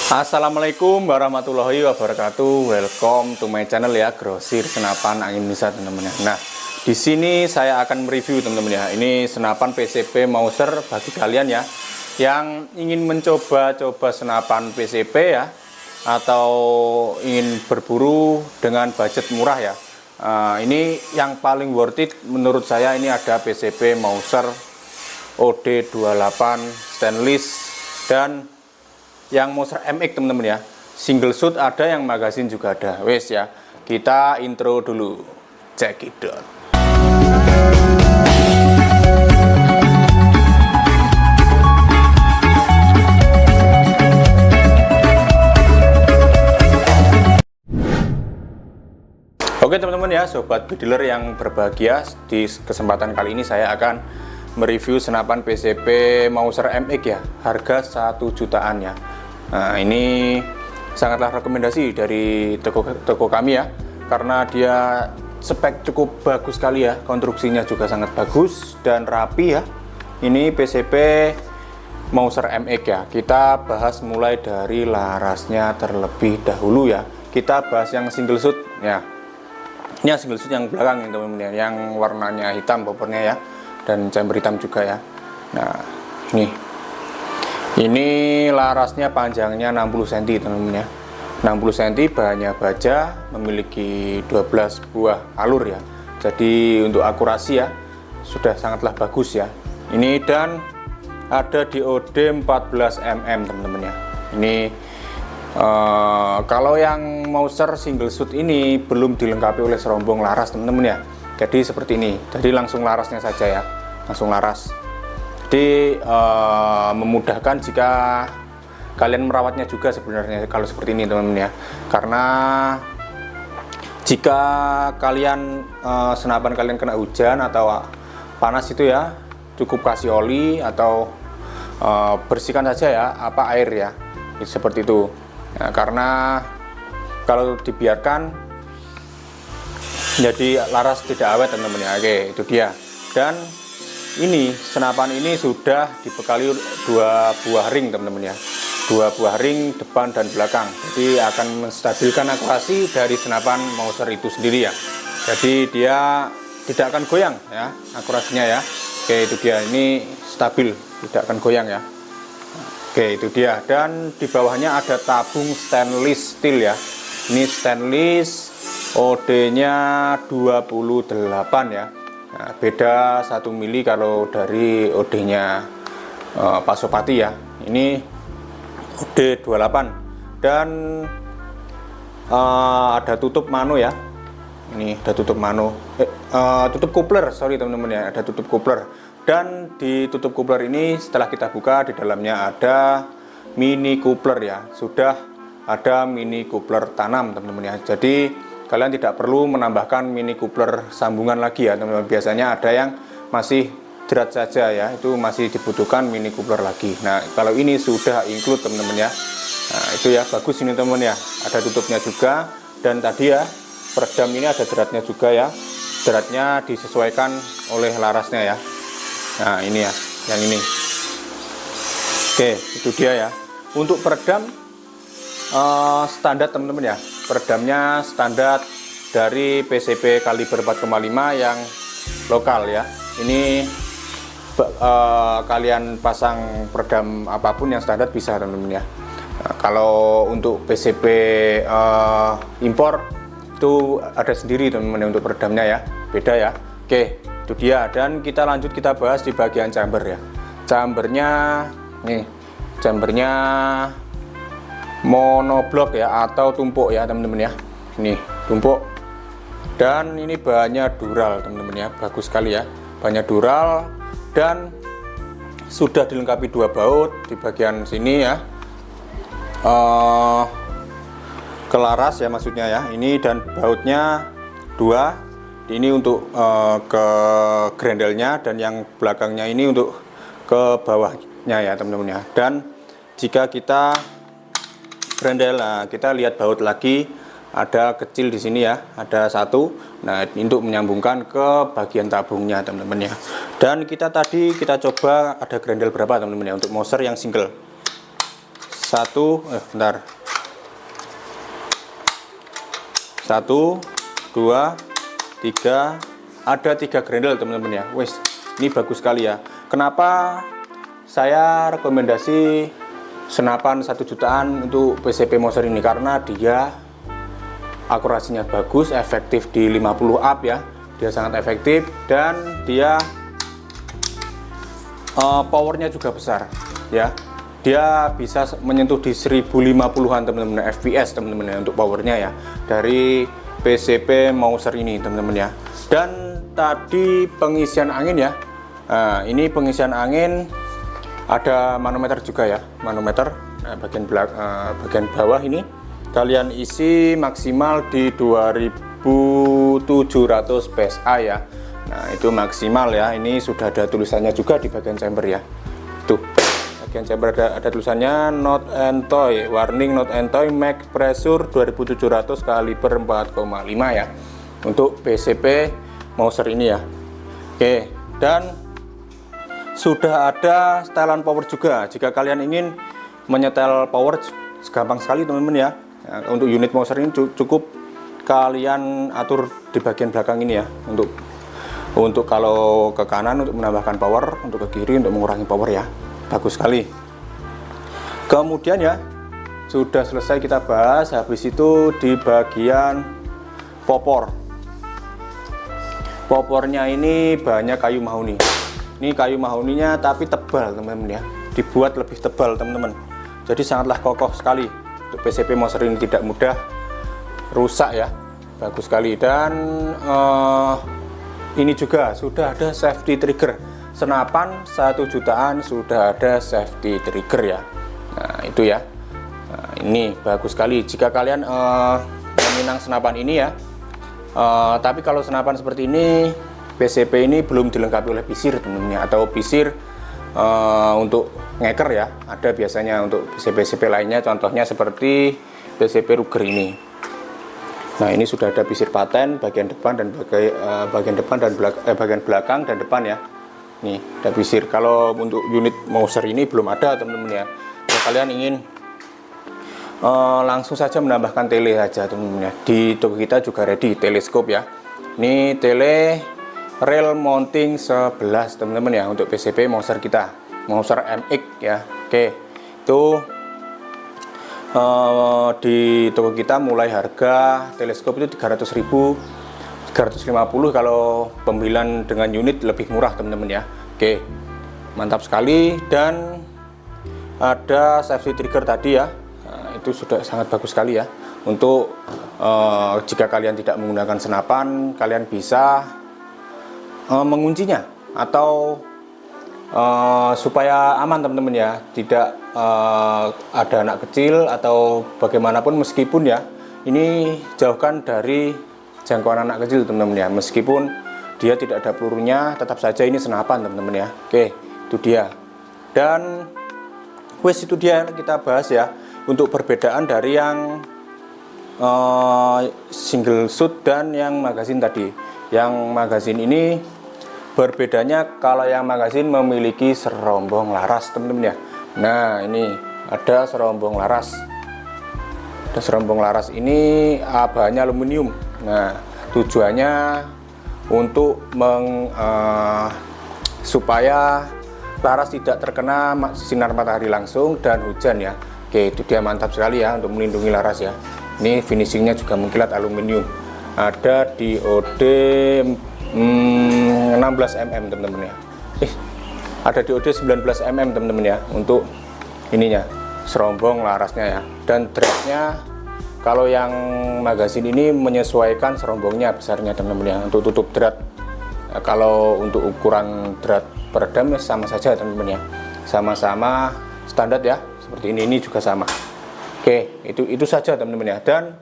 Assalamualaikum warahmatullahi wabarakatuh. Welcome to my channel ya, Grosir Senapan Angin Indonesia teman-teman ya. Nah, di sini saya akan mereview teman-teman ya. Ini senapan PCP Mauser bagi kalian ya yang ingin mencoba-coba senapan PCP ya, atau ingin berburu dengan budget murah ya. Ini yang paling worth it menurut saya. Ini ada PCP Mauser OD28 stainless dan yang Mauser MX teman-teman ya, single shot ada, yang magazine juga ada. Wes ya, kita intro dulu, check it out. Oke teman-teman ya, sobat bediler yang berbahagia, di kesempatan kali ini saya akan mereview senapan PCP Mauser MX ya, harga 1 jutaan ya. Nah, ini sangatlah rekomendasi dari toko kami ya, karena dia spek cukup bagus sekali ya, konstruksinya juga sangat bagus dan rapi ya. Ini PCP Mauser MX ya. Kita bahas mulai dari larasnya terlebih dahulu ya. Kita bahas yang single shot ya. Ini single shot yang belakang teman-teman ya, yang warnanya hitam bobotnya ya, dan chamber hitam juga ya. Nah, ini larasnya panjangnya 60 cm teman-teman ya. 60 cm, bahannya baja, memiliki 12 buah alur ya. Jadi untuk akurasi ya sudah sangatlah bagus ya. Ini dan ada diode 14 mm teman-teman ya. Ini kalau yang Mauser single shot ini belum dilengkapi oleh serombong laras teman-teman ya. Jadi seperti ini. Jadi langsung larasnya saja ya. Langsung laras. Jadi memudahkan jika kalian merawatnya juga sebenarnya kalau seperti ini teman-teman ya. Karena jika kalian senapan kalian kena hujan atau panas itu ya, cukup kasih oli atau bersihkan saja ya air ya, seperti itu ya. Karena kalau dibiarkan jadi laras tidak awet teman-teman ya. Oke, itu dia. Dan ini senapan ini sudah dibekali 2 buah ring teman-teman ya, 2 buah ring depan dan belakang. Jadi akan menstabilkan akurasi dari senapan Mauser itu sendiri ya. Jadi dia tidak akan goyang ya akurasinya ya. Oke, itu dia, ini stabil, tidak akan goyang ya. Oke, itu dia. Dan di bawahnya ada tabung stainless steel ya. Ini stainless, OD nya 28 ya. Nah, beda 1 mili kalau dari OD nya Pasopati ya. Ini OD 28 dan ada tutup mano ya. Ini ada tutup mano, tutup coupler, sorry teman-teman ya, ada tutup coupler. Dan di tutup coupler ini setelah kita buka, di dalamnya ada mini coupler ya. Sudah ada mini coupler tanam teman-teman ya. Jadi kalian tidak perlu menambahkan mini coupler sambungan lagi ya teman-teman. Biasanya ada yang masih jerat saja ya, itu masih dibutuhkan mini coupler lagi. Nah, kalau ini sudah include teman-teman ya. Nah, itu ya, bagus ini teman ya. Ada tutupnya juga, dan tadi ya peredam ini ada jeratnya juga ya. Jeratnya disesuaikan oleh larasnya ya. Nah, ini ya, yang ini. Oke, itu dia ya. Untuk peredam standar teman-teman ya. Peredamnya standar dari PCP kaliber 4,5 yang lokal ya. Ini kalian pasang peredam apapun yang standar bisa teman-teman ya. Nah, kalau untuk PCP impor itu ada sendiri teman-teman untuk peredamnya ya, beda ya. Oke, itu dia. Dan kita lanjut, kita bahas di bagian chamber ya. Chambernya nih, chambernya monoblok ya, atau tumpuk ya teman-teman ya. Ini tumpuk, dan ini bahannya dural teman-teman ya, bagus sekali ya, bahannya dural. Dan sudah dilengkapi 2 baut di bagian sini ya, kelaras ya maksudnya ya. Ini dan bautnya 2, ini untuk ke grendelnya, dan yang belakangnya ini untuk ke bawahnya ya teman-teman ya. Dan jika kita grendel, nah kita lihat baut lagi, ada kecil di sini ya, ada 1. Nah, untuk menyambungkan ke bagian tabungnya teman-teman ya. Dan kita tadi kita coba ada grendel berapa teman-teman ya untuk Mauser yang single bentar. 1, 2, 3, ada 3 grendel teman-teman ya. Wes, ini bagus sekali ya. Kenapa saya rekomendasi senapan 1 jutaan untuk PCP Mouser ini? Karena dia akurasinya bagus, efektif di 50 up ya. Dia sangat efektif dan dia powernya juga besar ya. Dia bisa menyentuh di 1050-an teman-teman FPS teman-teman ya, untuk powernya ya, dari PCP Mouser ini teman-teman ya. Dan tadi pengisian angin ya, nah, ini pengisian angin ada manometer juga ya, manometer. Nah, bagian bawah ini kalian isi maksimal di 2700 PSI ya. Nah, itu maksimal ya. Ini sudah ada tulisannya juga di bagian chamber ya. Tuh, bagian chamber ada tulisannya not and toy, warning not and toy, max pressure 2700 kaliber 4,5 ya, untuk PCP Mouser ini ya. Oke, dan sudah ada setelan power juga. Jika kalian ingin menyetel power, gampang sekali teman-teman ya. Nah, untuk unit Mouser ini cukup kalian atur di bagian belakang ini ya, untuk kalau ke kanan untuk menambahkan power, untuk ke kiri untuk mengurangi power ya. Bagus sekali. Kemudian ya, sudah selesai kita bahas. Habis itu di bagian popor. Popornya ini banyak kayu mahoni. Ini kayu mahoninya tapi tebal teman-teman ya. Dibuat lebih tebal teman-teman. Jadi sangatlah kokoh sekali. Untuk PCP Mouser ini tidak mudah rusak ya. Bagus sekali. Dan ini juga sudah ada safety trigger. Senapan 1 jutaan sudah ada safety trigger ya. Nah, itu ya. Nah, ini bagus sekali jika kalian meminang senapan ini ya. Tapi kalau senapan seperti ini, PCP ini belum dilengkapi oleh pisir teman-teman, atau pisir untuk ngeker ya. Ada biasanya untuk PCP lainnya, contohnya seperti PCP Ruger ini. Nah, ini sudah ada pisir paten bagian depan dan bagian belakang dan depan ya. Nih, ada pisir. Kalau untuk unit Mouser ini belum ada teman-teman ya. Kalau kalian ingin langsung saja menambahkan tele saja teman-teman ya. Di toko kita juga ready teleskop ya. Ini tele rail mounting 11 teman-teman ya, untuk PCP Mouser kita, Mouser MX ya. Oke, itu di toko kita mulai harga teleskop itu 300.000, 350 kalau pembelian dengan unit lebih murah teman-teman ya. Oke, mantap sekali. Dan ada safety trigger tadi ya. Nah, itu sudah sangat bagus sekali ya. Untuk jika kalian tidak menggunakan senapan, kalian bisa menguncinya, atau supaya aman teman-teman ya, tidak ada anak kecil atau bagaimanapun, meskipun ya ini jauhkan dari jangkauan anak kecil teman-teman ya. Meskipun dia tidak ada pelurunya, tetap saja ini senapan teman-teman ya. Oke, itu dia. Dan wes, itu dia kita bahas ya, untuk perbedaan dari yang single shoot dan yang magazine tadi. Yang magazine ini berbedanya kalau yang magazine memiliki serombong laras teman-teman ya. Nah, ini ada serombong laras. Dan serombong laras ini bahannya aluminium. Nah, tujuannya untuk supaya laras tidak terkena sinar matahari langsung dan hujan ya. Oke, itu dia, mantap sekali ya untuk melindungi laras ya. Ini finishingnya juga mengkilat aluminium. Ada diode 16 mm teman-teman ya. Ada diode 19 mm teman-teman ya, untuk ininya, serombong larasnya ya. Dan dratnya, kalau yang magazine ini menyesuaikan serombongnya besarnya teman-teman ya, untuk tutup drat. Nah, kalau untuk ukuran drat peredam sama saja teman-teman ya, sama-sama standar ya, seperti ini juga sama. Oke, itu saja teman-teman ya. Dan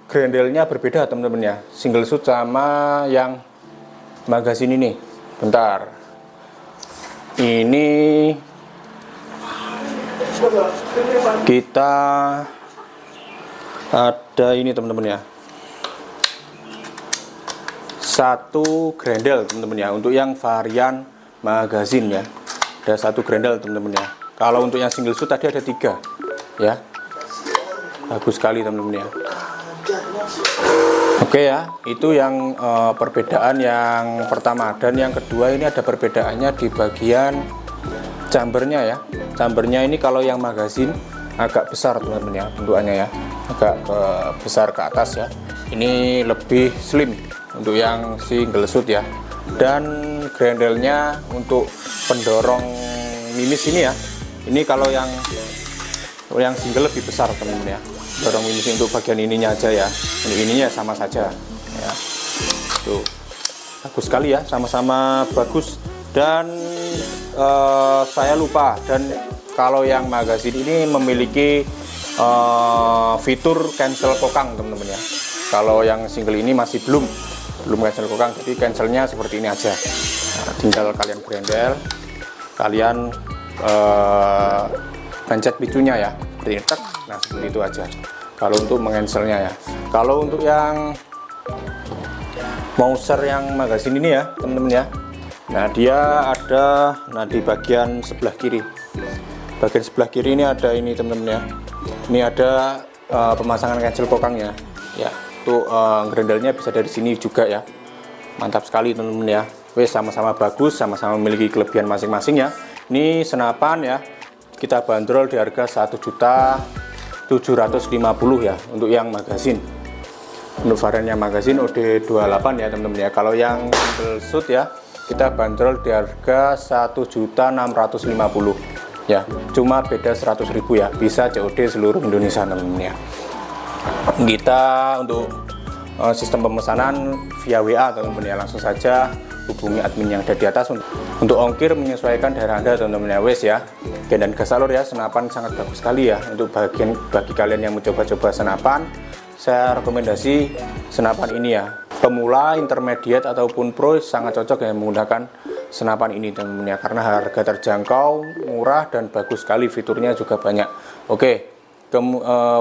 grendelnya berbeda teman-teman ya, single shoot sama yang magazine ini. Bentar, ini kita ada ini teman-teman ya, satu grendel teman-teman ya, untuk yang varian magazine ya. Ada satu grendel teman-teman ya. Kalau untuk yang single shoot tadi ada 3. ya. Bagus sekali teman-teman ya. Oke ya, itu yang perbedaan yang pertama. Dan yang kedua ini ada perbedaannya di bagian chambernya ya. Chambernya ini kalau yang magazin agak besar teman-teman ya, bentukannya ya, agak besar ke atas ya. Ini lebih slim untuk yang single shoot ya. Dan grendelnya untuk pendorong mimis ini ya, ini kalau yang single lebih besar teman-teman ya. Dorong mimis untuk bagian ininya aja ya, untuk ininya sama saja ya. Tuh bagus sekali ya, sama-sama bagus. Dan saya lupa, dan kalau yang magazin ini memiliki fitur cancel kokang teman-teman ya. Kalau yang single ini masih belum cancel kokang, jadi cancelnya seperti ini aja. Nah, tinggal kalian grendel, kalian pencet picunya ya, seperti ini. Nah seperti itu aja kalau untuk mengancelnya ya. Kalau untuk yang Mouser yang magazin ini ya teman-teman ya, nah dia ada di bagian sebelah kiri. Bagian sebelah kiri ini ada ini teman-teman ya, ini ada pemasangan cancel kokangnya ya. Tuh grendelnya bisa dari sini juga ya. Mantap sekali teman-teman ya. Wes, sama-sama bagus, sama-sama memiliki kelebihan masing-masing ya. Ini senapan ya, kita bandrol di harga 1.750.000 ya untuk yang magazin. Untuk varian yang magazin OD28 ya teman-teman ya. Kalau yang single shoot ya, kita bandrol di harga 1.650.000 ya. Cuma beda 100.000 ya. Bisa COD seluruh Indonesia teman-teman ya. Kita untuk sistem pemesanan via WA teman-teman ya, langsung saja hubungi admin yang ada di atas untuk ongkir menyesuaikan daerah Anda teman-teman ya. Wes ya, dan gas alur ya, senapan sangat bagus sekali ya. Untuk bagi kalian yang mau coba-coba senapan, saya rekomendasi senapan ini ya. Pemula, intermediate ataupun pro sangat cocok ya menggunakan senapan ini teman-teman ya, karena harga terjangkau, murah, dan bagus sekali, fiturnya juga banyak. Oke,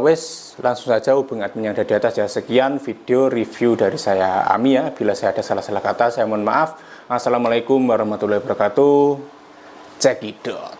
wes langsung saja hubungi admin yang ada di atas ya. Sekian video review dari saya, Ami ya. Bila saya ada salah-salah kata, saya mohon maaf. Assalamualaikum warahmatullahi wabarakatuh. Cekidot.